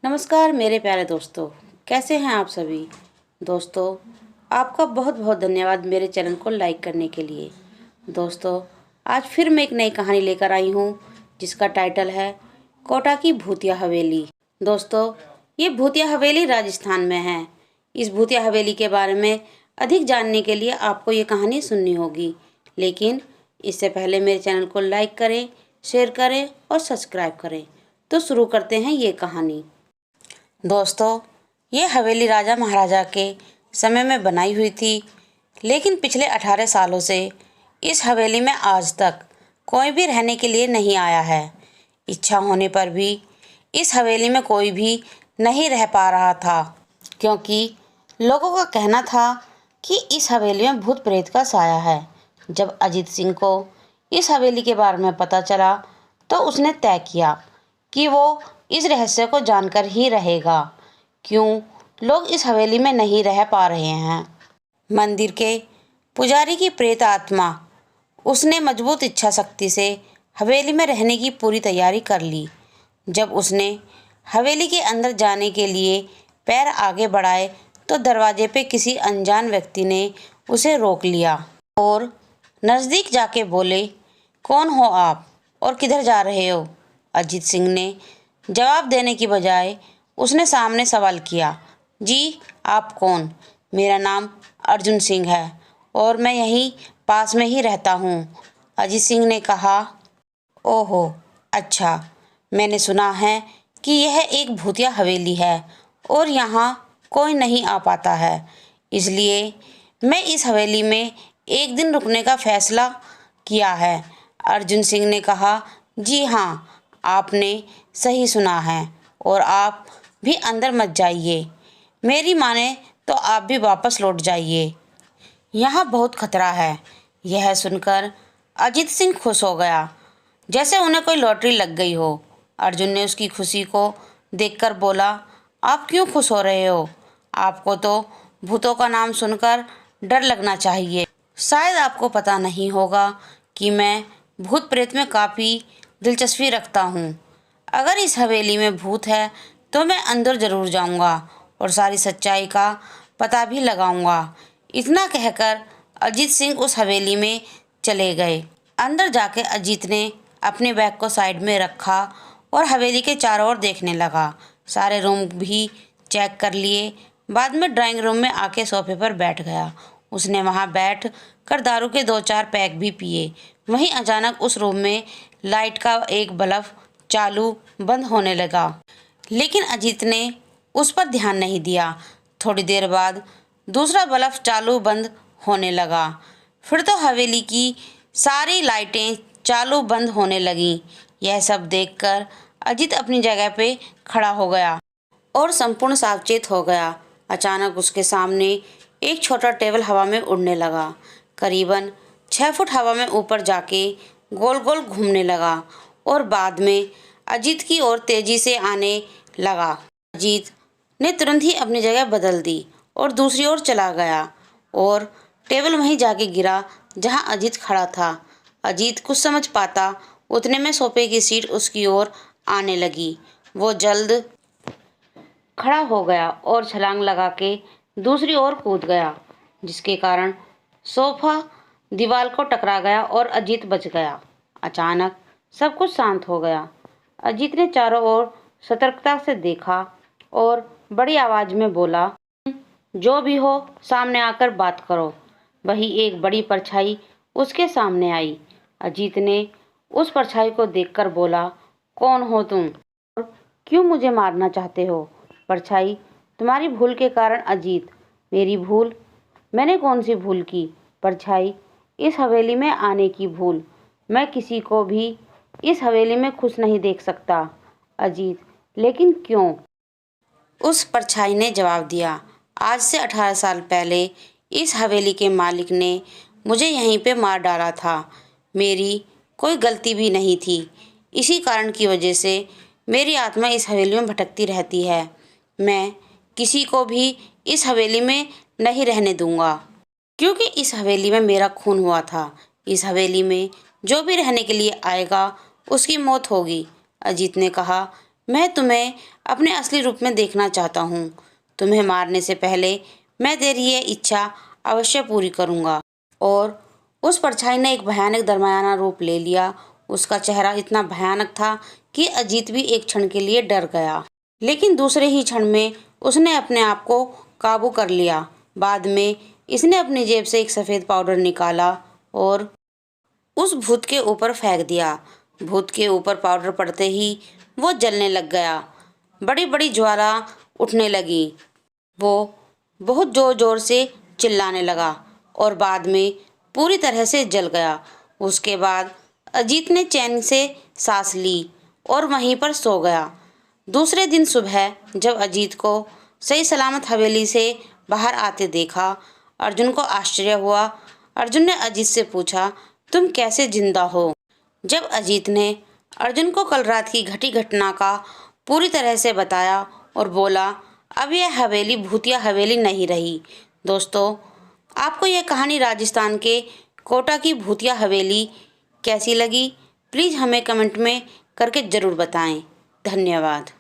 नमस्कार मेरे प्यारे दोस्तों, कैसे हैं आप सभी। दोस्तों, आपका बहुत बहुत धन्यवाद मेरे चैनल को लाइक करने के लिए। दोस्तों, आज फिर मैं एक नई कहानी लेकर आई हूँ जिसका टाइटल है कोटा की भूतिया हवेली। दोस्तों, ये भूतिया हवेली राजस्थान में है। इस भूतिया हवेली के बारे में अधिक जानने के लिए आपको ये कहानी सुननी होगी, लेकिन इससे पहले मेरे चैनल को लाइक करें, शेयर करें और सब्सक्राइब करें। तो शुरू करते हैं ये कहानी। दोस्तों, ये हवेली राजा महाराजा के समय में बनाई हुई थी, लेकिन पिछले 18 सालों से इस हवेली में आज तक कोई भी रहने के लिए नहीं आया है। इच्छा होने पर भी इस हवेली में कोई भी नहीं रह पा रहा था, क्योंकि लोगों का कहना था कि इस हवेली में भूत प्रेत का साया है। जब अजीत सिंह को इस हवेली के बारे में पता चला तो उसने तय किया कि वो इस रहस्य को जानकर ही रहेगा, क्यों लोग इस हवेली में नहीं रह पा रहे हैं। मंदिर के पुजारी की प्रेत आत्मा, उसने मजबूत इच्छा शक्ति से हवेली में रहने की पूरी तैयारी कर ली। जब उसने हवेली के अंदर जाने के लिए पैर आगे बढ़ाए तो दरवाजे पे किसी अनजान व्यक्ति ने उसे रोक लिया और नज़दीक जाके बोले, कौन हो आप और किधर जा रहे हो। अजीत सिंह ने जवाब देने की बजाय उसने सामने सवाल किया, जी आप कौन। मेरा नाम अर्जुन सिंह है और मैं यहीं पास में ही रहता हूँ। अजीत सिंह ने कहा, ओहो अच्छा, मैंने सुना है कि यह एक भूतिया हवेली है और यहाँ कोई नहीं आ पाता है, इसलिए मैं इस हवेली में एक दिन रुकने का फैसला किया है। अर्जुन सिंह ने कहा, जी हाँ, आपने सही सुना है और आप भी अंदर मत जाइए। मेरी माने तो आप भी वापस लौट जाइए, यहाँ बहुत खतरा है। यह सुनकर अजीत सिंह खुश हो गया, जैसे उन्हें कोई लॉटरी लग गई हो। अर्जुन ने उसकी खुशी को देखकर बोला, आप क्यों खुश हो रहे हो। आपको तो भूतों का नाम सुनकर डर लगना चाहिए। शायद आपको पता नहीं होगा कि मैं भूत प्रेत में काफ़ी दिलचस्पी रखता हूँ। अगर इस हवेली में भूत है तो मैं अंदर ज़रूर जाऊँगा और सारी सच्चाई का पता भी लगाऊँगा। इतना कहकर अजीत सिंह उस हवेली में चले गए। अंदर जाके अजीत ने अपने बैग को साइड में रखा और हवेली के चारों ओर देखने लगा। सारे रूम भी चेक कर लिए। बाद में ड्राइंग रूम में आके सोफे पर बैठ गया। उसने वहाँ बैठ कर दारू के 2-4 पैक भी पिए। वहीं अचानक उस रूम में लाइट का एक बल्ब चालू बंद होने लगा, लेकिन अजीत ने उस पर ध्यान नहीं दिया। थोड़ी देर बाद दूसरा बल्ब चालू बंद होने लगा। फिर तो हवेली की सारी लाइटें चालू बंद होने लगीं। यह सब देखकर अजीत अपनी जगह पे खड़ा हो गया और संपूर्ण सावचेत हो गया। अचानक उसके सामने एक छोटा टेबल हवा में उड़ने लगा। करीबन 6 फुट हवा में ऊपर जाके गोल गोल घूमने लगा और बाद में अजीत की ओर तेजी से आने लगा। अजीत ने तुरंत ही अपनी जगह बदल दी और दूसरी ओर चला गया और टेबल वहीं जाके गिरा जहां अजीत खड़ा था। अजीत कुछ समझ पाता उतने में सोफे की सीट उसकी ओर आने लगी। वो जल्द खड़ा हो गया और छलांग लगा के दूसरी ओर कूद गया, जिसके कारण सोफा दीवार को टकरा गया और अजीत बच गया। अचानक सब कुछ शांत हो गया। अजीत ने चारों ओर सतर्कता से देखा और बड़ी आवाज में बोला, जो भी हो सामने आकर बात करो। वही एक बड़ी परछाई उसके सामने आई। अजीत ने उस परछाई को देखकर बोला, कौन हो तुम और क्यों मुझे मारना चाहते हो। परछाई, तुम्हारी भूल के कारण। अजीत, मेरी भूल? मैंने कौन सी भूल की। परछाई, इस हवेली में आने की भूल। मैं किसी को भी इस हवेली में खुश नहीं देख सकता। अजीत, लेकिन क्यों। उस परछाई ने जवाब दिया, आज से 18 साल पहले इस हवेली के मालिक ने मुझे यहीं पे मार डाला था। मेरी कोई गलती भी नहीं थी। इसी कारण की वजह से मेरी आत्मा इस हवेली में भटकती रहती है। मैं किसी को भी इस हवेली में नहीं रहने दूंगा, क्योंकि इस हवेली में मेरा खून हुआ था। इस हवेली में जो भी रहने के लिए आएगा उसकी मौत होगी। अजीत ने कहा, मैं तुम्हें अपने असली रूप में देखना चाहता हूँ। तुम्हें मारने से पहले मैं तेरी ये इच्छा अवश्य पूरी करूँगा। और उस परछाई ने एक भयानक दरमियाना रूप ले लिया। उसका चेहरा इतना भयानक था कि अजीत भी एक क्षण के लिए डर गया, लेकिन दूसरे ही क्षण में उसने अपने आप को काबू कर लिया। बाद में इसने अपनी जेब से एक सफ़ेद पाउडर निकाला और उस भूत के ऊपर फेंक दिया। भूत के ऊपर पाउडर पड़ते ही वो जलने लग गया। बड़ी बड़ी ज्वाला उठने लगी। वो बहुत ज़ोर ज़ोर से चिल्लाने लगा और बाद में पूरी तरह से जल गया। उसके बाद अजीत ने चैन से सांस ली और वहीं पर सो गया। दूसरे दिन सुबह जब अजीत को सही सलामत हवेली से बाहर आते देखा, अर्जुन को आश्चर्य हुआ। अर्जुन ने अजीत से पूछा, तुम कैसे जिंदा हो? जब अजीत ने अर्जुन को कल रात की घटी घटना का पूरी तरह से बताया और बोला, अब यह हवेली भूतिया हवेली नहीं रही। दोस्तों, आपको यह कहानी राजस्थान के कोटा की भूतिया हवेली कैसी लगी? प्लीज़ हमें कमेंट में करके ज़रूर बताएं। धन्यवाद।